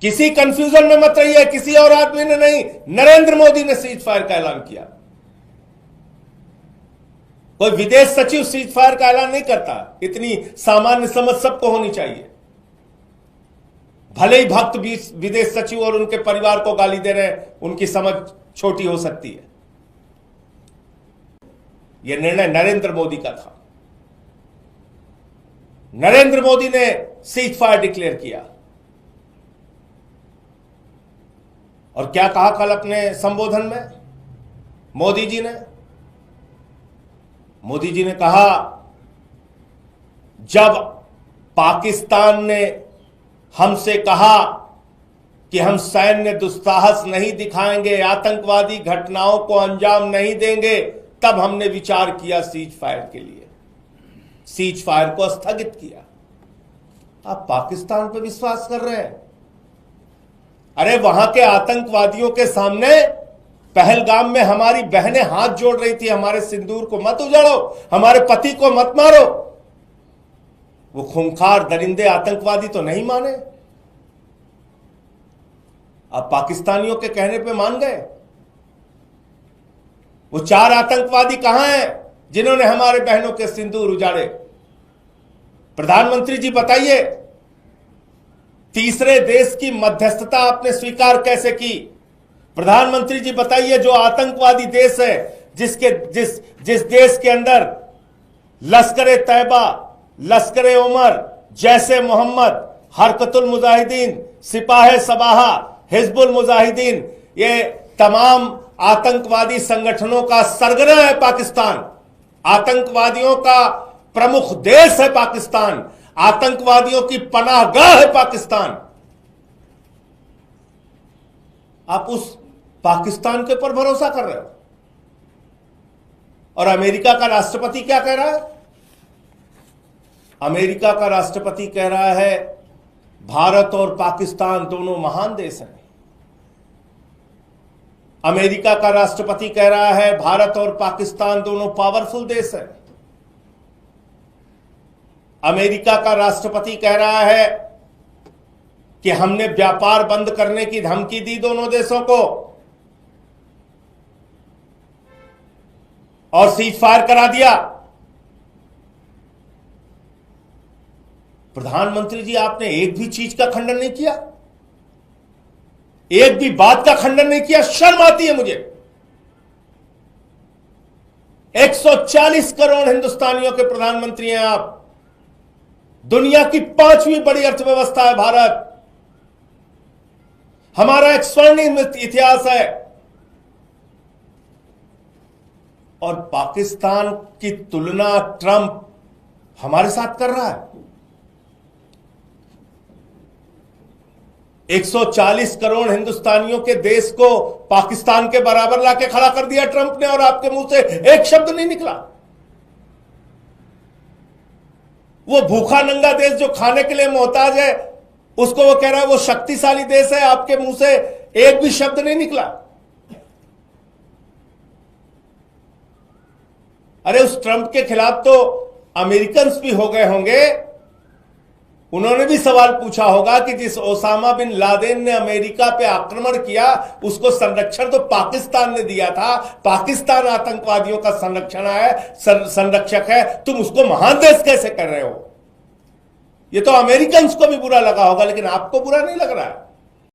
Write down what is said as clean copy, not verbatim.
किसी कंफ्यूजन में मत रहिए, किसी और आदमी ने नहीं, नरेंद्र मोदी ने सीज फायर का ऐलान किया। कोई विदेश सचिव सीज फायर का ऐलान नहीं करता। इतनी सामान्य समझ सबको होनी चाहिए। भले ही भक्त विदेश सचिव और उनके परिवार को गाली दे रहे हैं, उनकी समझ छोटी हो सकती है। यह निर्णय नरेंद्र मोदी का था। नरेंद्र मोदी ने सीज फायर डिक्लेयर किया। और क्या कहा कल अपने संबोधन में मोदी जी ने कहा, जब पाकिस्तान ने हमसे कहा कि हम सैन्य दुस्साहस नहीं दिखाएंगे, आतंकवादी घटनाओं को अंजाम नहीं देंगे, तब हमने विचार किया सीज फायर के लिए, सीज फायर को स्थगित किया। आप पाकिस्तान पर विश्वास कर रहे हैं? अरे वहां के आतंकवादियों के सामने पहलगाम में हमारी बहनें हाथ जोड़ रही थी, हमारे सिंदूर को मत उजाड़ो, हमारे पति को मत मारो। वो खूंखार दरिंदे आतंकवादी तो नहीं माने। आप पाकिस्तानियों के कहने पे मान गए। वो 4 आतंकवादी कहां हैं जिन्होंने हमारे बहनों के सिंदूर उजाड़े? प्रधानमंत्री जी बताइए, तीसरे देश की मध्यस्थता आपने स्वीकार कैसे की? प्रधानमंत्री जी बताइए, जो आतंकवादी देश है, जिस देश के अंदर लश्कर तैयबा, लश्कर उमर, जैसे मोहम्मद, हरकतुल मुजाहिदीन, सिपाह सबाहा, हिजबुल मुजाहिदीन, ये तमाम आतंकवादी संगठनों का सरगना है पाकिस्तान। आतंकवादियों का प्रमुख देश है पाकिस्तान। आतंकवादियों की पनाहगाह है पाकिस्तान। आप उस पाकिस्तान के ऊपर भरोसा कर रहे हो। और अमेरिका का राष्ट्रपति क्या कह रहा है? अमेरिका का राष्ट्रपति कह रहा है, भारत और पाकिस्तान दोनों महान देश हैं। अमेरिका का राष्ट्रपति कह रहा है, भारत और पाकिस्तान दोनों पावरफुल देश हैं। अमेरिका का राष्ट्रपति कह रहा है कि हमने व्यापार बंद करने की धमकी दी दोनों देशों को और सीज फायर करा दिया। प्रधानमंत्री जी, आपने एक भी चीज का खंडन नहीं किया, एक भी बात का खंडन नहीं किया। शर्म आती है मुझे। 140 करोड़ हिंदुस्तानियों के प्रधानमंत्री हैं आप। दुनिया की 5वीं बड़ी अर्थव्यवस्था है भारत। हमारा एक स्वर्णिम इतिहास है। और पाकिस्तान की तुलना ट्रंप हमारे साथ कर रहा है। 140 करोड़ हिंदुस्तानियों के देश को पाकिस्तान के बराबर लाके खड़ा कर दिया ट्रंप ने, और आपके मुंह से एक शब्द नहीं निकला। वो भूखा नंगा देश जो खाने के लिए मोहताज है, उसको वो कह रहा है वो शक्तिशाली देश है। आपके मुंह से एक भी शब्द नहीं निकला। अरे उस ट्रंप के खिलाफ तो अमेरिकन भी हो गए होंगे। उन्होंने भी सवाल पूछा होगा कि जिस ओसामा बिन लादेन ने अमेरिका पे आक्रमण किया, उसको संरक्षण तो पाकिस्तान ने दिया था। पाकिस्तान आतंकवादियों का संरक्षक है, तुम उसको महान देश कैसे कर रहे हो? ये तो अमेरिकन को भी बुरा लगा होगा, लेकिन आपको बुरा नहीं लग रहा है।